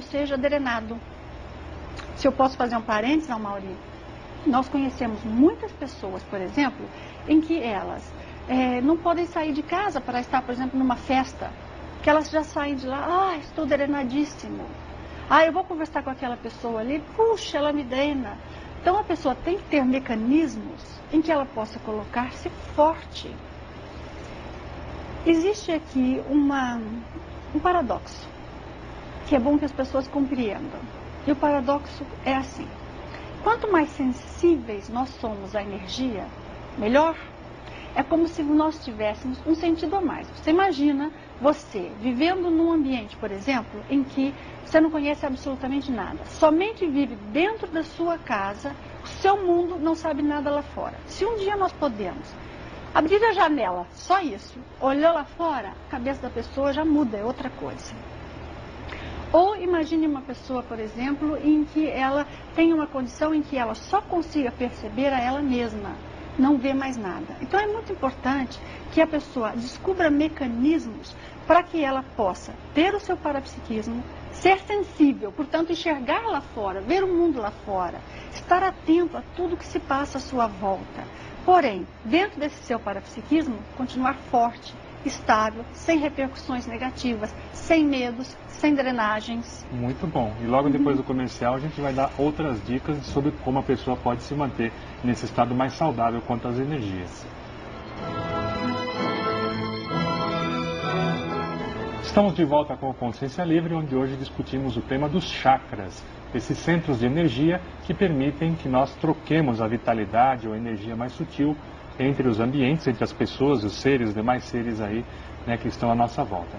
líquido seja drenado. Se eu posso fazer um parênteses, Mauri, nós conhecemos muitas pessoas, por exemplo, em que elas não podem sair de casa para estar, por exemplo, numa festa, que elas já saem de lá, estou drenadíssimo. Eu vou conversar com aquela pessoa ali, puxa, ela me drena. Então a pessoa tem que ter mecanismos em que ela possa colocar-se forte. Existe aqui um paradoxo, que é bom que as pessoas compreendam. E o paradoxo é assim: quanto mais sensíveis nós somos à energia, melhor. É como se nós tivéssemos um sentido a mais. Você imagina você vivendo num ambiente, por exemplo, em que você não conhece absolutamente nada. Somente vive dentro da sua casa, o seu mundo, não sabe nada lá fora. Se um dia nós podemos abrir a janela, só isso, olhar lá fora, a cabeça da pessoa já muda, é outra coisa. Ou imagine uma pessoa, por exemplo, em que ela tem uma condição em que ela só consiga perceber a ela mesma, não vê mais nada. Então é muito importante que a pessoa descubra mecanismos para que ela possa ter o seu parapsiquismo, ser sensível, portanto enxergar lá fora, ver o mundo lá fora, estar atento a tudo que se passa à sua volta. Porém, dentro desse seu parapsiquismo, continuar forte, estável, sem repercussões negativas, sem medos, sem drenagens. Muito bom. E logo depois do comercial a gente vai dar outras dicas sobre como a pessoa pode se manter nesse estado mais saudável quanto às energias. Estamos de volta com a Consciência Livre, onde hoje discutimos o tema dos chakras, esses centros de energia que permitem que nós troquemos a vitalidade ou energia mais sutil entre os ambientes, entre as pessoas, os seres, os demais seres aí, né, que estão à nossa volta.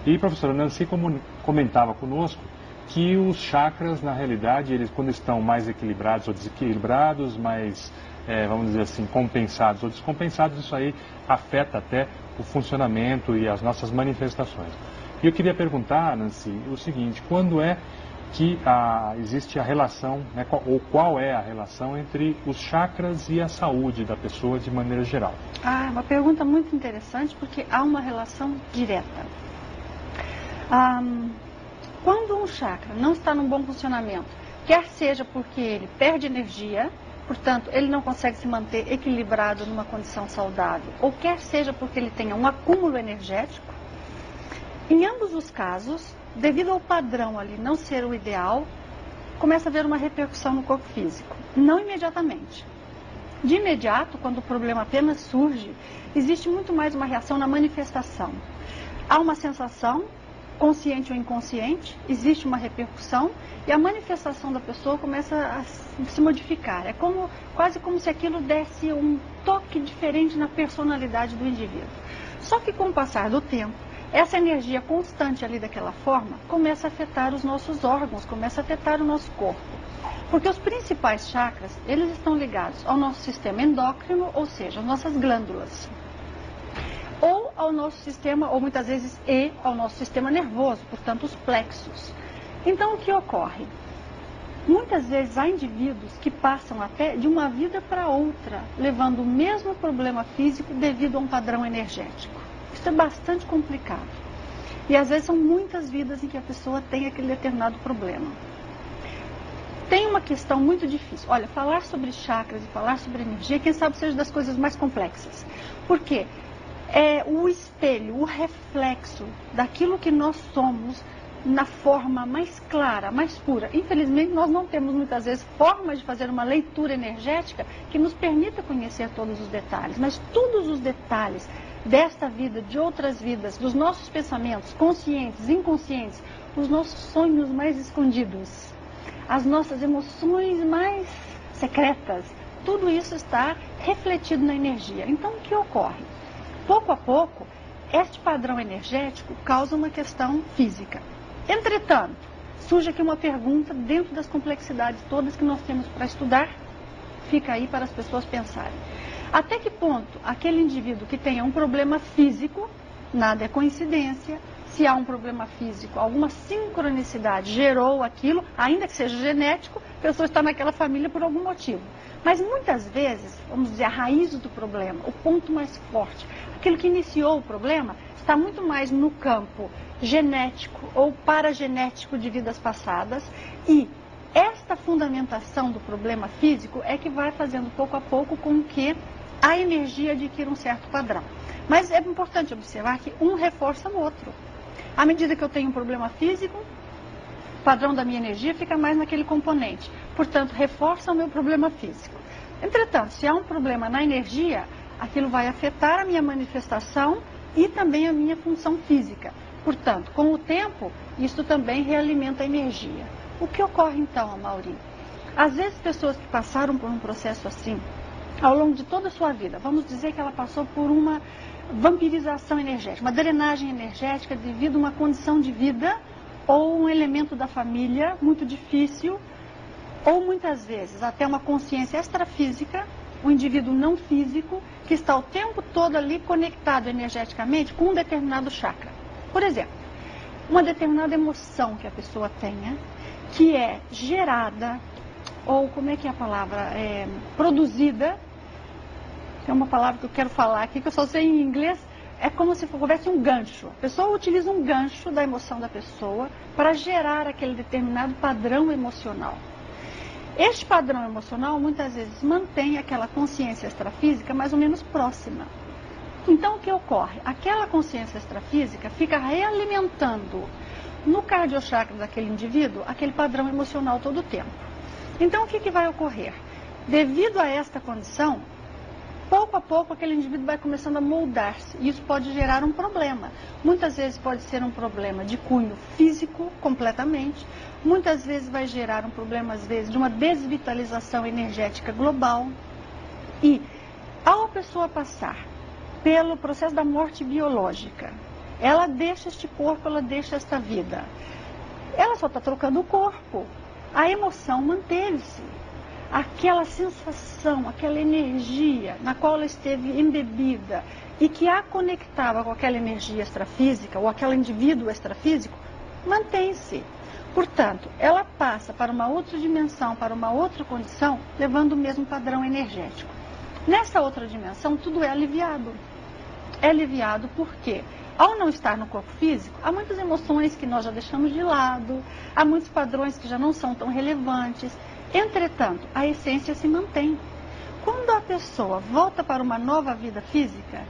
E a professora Nancy comentava conosco que os chakras, na realidade, eles quando estão mais equilibrados ou desequilibrados, mais, vamos dizer assim, compensados ou descompensados, isso aí afeta até o funcionamento e as nossas manifestações. E eu queria perguntar, Nancy, o seguinte: quando é que existe a relação, né, ou qual é a relação entre os chakras e a saúde da pessoa de maneira geral? Uma pergunta muito interessante, porque há uma relação direta. Quando um chakra não está num bom funcionamento, quer seja porque ele perde energia, portanto ele não consegue se manter equilibrado numa condição saudável, ou quer seja porque ele tenha um acúmulo energético, em ambos os casos, devido ao padrão ali não ser o ideal, começa a haver uma repercussão no corpo físico. Não imediatamente. De imediato, quando o problema apenas surge, existe muito mais uma reação na manifestação. Há uma sensação, consciente ou inconsciente, existe uma repercussão e a manifestação da pessoa começa a se modificar. É quase como se aquilo desse um toque diferente na personalidade do indivíduo. Só que com o passar do tempo, essa energia constante ali daquela forma começa a afetar os nossos órgãos, começa a afetar o nosso corpo. Porque os principais chakras, eles estão ligados ao nosso sistema endócrino, ou seja, às nossas glândulas. Ou ao nosso sistema, ou muitas vezes ao nosso sistema nervoso, portanto os plexos. Então o que ocorre? Muitas vezes há indivíduos que passam até de uma vida para outra, levando o mesmo problema físico devido a um padrão energético. Isso é bastante complicado. E às vezes são muitas vidas em que a pessoa tem aquele determinado problema. Tem uma questão muito difícil. Olha, falar sobre chakras e falar sobre energia, quem sabe seja das coisas mais complexas. Por quê? É o espelho, o reflexo daquilo que nós somos na forma mais clara, mais pura. Infelizmente, nós não temos muitas vezes formas de fazer uma leitura energética que nos permita conhecer todos os detalhes. Mas todos os detalhes desta vida, de outras vidas, dos nossos pensamentos, conscientes, inconscientes, os nossos sonhos mais escondidos, as nossas emoções mais secretas, tudo isso está refletido na energia. Então, o que ocorre? Pouco a pouco, este padrão energético causa uma questão física. Entretanto, surge aqui uma pergunta dentro das complexidades todas que nós temos para estudar, fica aí para as pessoas pensarem. Até que ponto aquele indivíduo que tenha um problema físico, nada é coincidência, se há um problema físico, alguma sincronicidade gerou aquilo, ainda que seja genético, a pessoa está naquela família por algum motivo. Mas muitas vezes, vamos dizer, a raiz do problema, o ponto mais forte, aquilo que iniciou o problema, está muito mais no campo genético ou paragenético de vidas passadas, e esta fundamentação do problema físico é que vai fazendo pouco a pouco com que a energia adquira um certo padrão. Mas é importante observar que um reforça o outro. À medida que eu tenho um problema físico, o padrão da minha energia fica mais naquele componente. Portanto, reforça o meu problema físico. Entretanto, se há um problema na energia, aquilo vai afetar a minha manifestação e também a minha função física. Portanto, com o tempo, isso também realimenta a energia. O que ocorre então, Amaury? Às vezes, pessoas que passaram por um processo assim, ao longo de toda a sua vida, vamos dizer que ela passou por uma vampirização energética, uma drenagem energética devido a uma condição de vida ou um elemento da família muito difícil, ou muitas vezes até uma consciência extrafísica, um indivíduo não físico, que está o tempo todo ali conectado energeticamente com um determinado chakra. Por exemplo, uma determinada emoção que a pessoa tenha, que é gerada, ou como é que é a palavra? Produzida. Tem uma palavra que eu quero falar aqui, que eu só sei em inglês, é como se houvesse um gancho. A pessoa utiliza um gancho da emoção da pessoa para gerar aquele determinado padrão emocional. Este padrão emocional muitas vezes mantém aquela consciência extrafísica mais ou menos próxima. Então o que ocorre? Aquela consciência extrafísica fica realimentando no cardiochakra daquele indivíduo aquele padrão emocional todo o tempo. Então o que vai ocorrer? Devido a esta condição, pouco a pouco aquele indivíduo vai começando a moldar-se, e isso pode gerar um problema. Muitas vezes pode ser um problema de cunho físico completamente, muitas vezes vai gerar um problema, às vezes, de uma desvitalização energética global. E ao a pessoa passar pelo processo da morte biológica, ela deixa este corpo, ela deixa esta vida. Ela só está trocando o corpo, a emoção manteve-se. Aquela sensação, aquela energia na qual ela esteve embebida e que a conectava com aquela energia extrafísica, ou aquele indivíduo extrafísico, mantém-se. Portanto, ela passa para uma outra dimensão, para uma outra condição, levando o mesmo padrão energético. Nessa outra dimensão, tudo é aliviado. É aliviado porque, ao não estar no corpo físico, há muitas emoções que nós já deixamos de lado, há muitos padrões que já não são tão relevantes. Entretanto, a essência se mantém. Quando a pessoa volta para uma nova vida física,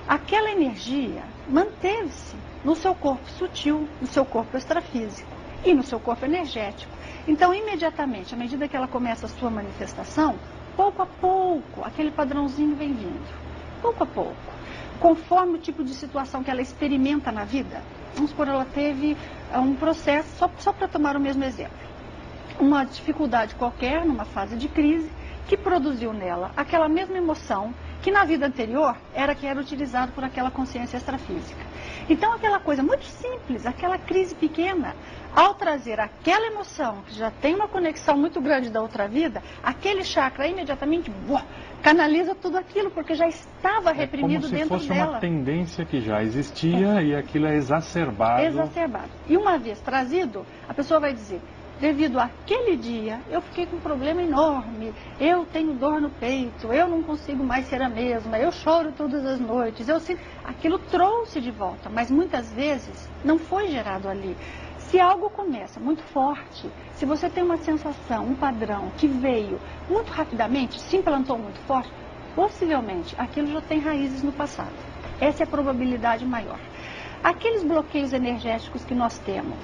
aquela energia manteve-se no seu corpo sutil, no seu corpo extrafísico e no seu corpo energético. Então, imediatamente, à medida que ela começa a sua manifestação, pouco a pouco, aquele padrãozinho vem vindo. Pouco a pouco. Conforme o tipo de situação que ela experimenta na vida. Vamos supor, ela teve um processo, só para tomar o mesmo exemplo. Uma dificuldade qualquer, numa fase de crise, que produziu nela aquela mesma emoção que na vida anterior era que era utilizado por aquela consciência extrafísica. Então, aquela coisa muito simples, aquela crise pequena, ao trazer aquela emoção, que já tem uma conexão muito grande da outra vida, aquele chakra imediatamente canaliza tudo aquilo, porque já estava reprimido dentro dela. Como se fosse uma tendência que já existia e aquilo é exacerbado. Exacerbado. E uma vez trazido, a pessoa vai dizer: devido àquele dia, eu fiquei com um problema enorme, eu tenho dor no peito, eu não consigo mais ser a mesma, eu choro todas as noites, aquilo trouxe de volta, mas muitas vezes não foi gerado ali. Se algo começa muito forte, se você tem uma sensação, um padrão que veio muito rapidamente, se implantou muito forte, possivelmente aquilo já tem raízes no passado. Essa é a probabilidade maior. Aqueles bloqueios energéticos que nós temos,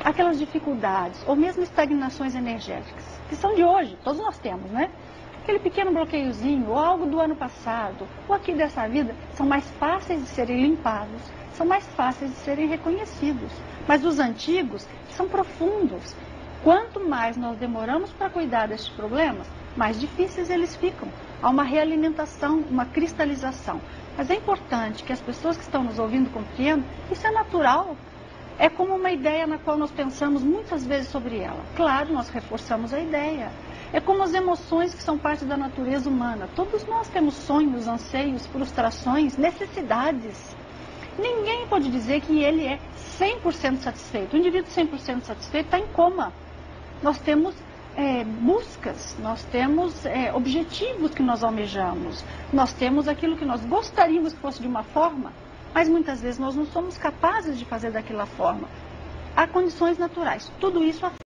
aquelas dificuldades, ou mesmo estagnações energéticas, que são de hoje, todos nós temos, né? Aquele pequeno bloqueiozinho, ou algo do ano passado, ou aqui dessa vida, são mais fáceis de serem limpados, são mais fáceis de serem reconhecidos. Mas os antigos são profundos. Quanto mais nós demoramos para cuidar destes problemas, mais difíceis eles ficam. Há uma realimentação, uma cristalização. Mas é importante que as pessoas que estão nos ouvindo compreendam, isso é natural. É como uma ideia na qual nós pensamos muitas vezes sobre ela. Claro, nós reforçamos a ideia. É como as emoções que são parte da natureza humana. Todos nós temos sonhos, anseios, frustrações, necessidades. Ninguém pode dizer que ele é 100% satisfeito. O indivíduo 100% satisfeito está em coma. Nós temos buscas, nós temos objetivos que nós almejamos. Nós temos aquilo que nós gostaríamos que fosse de uma forma, mas muitas vezes nós não somos capazes de fazer daquela forma. Há condições naturais, tudo isso afeta.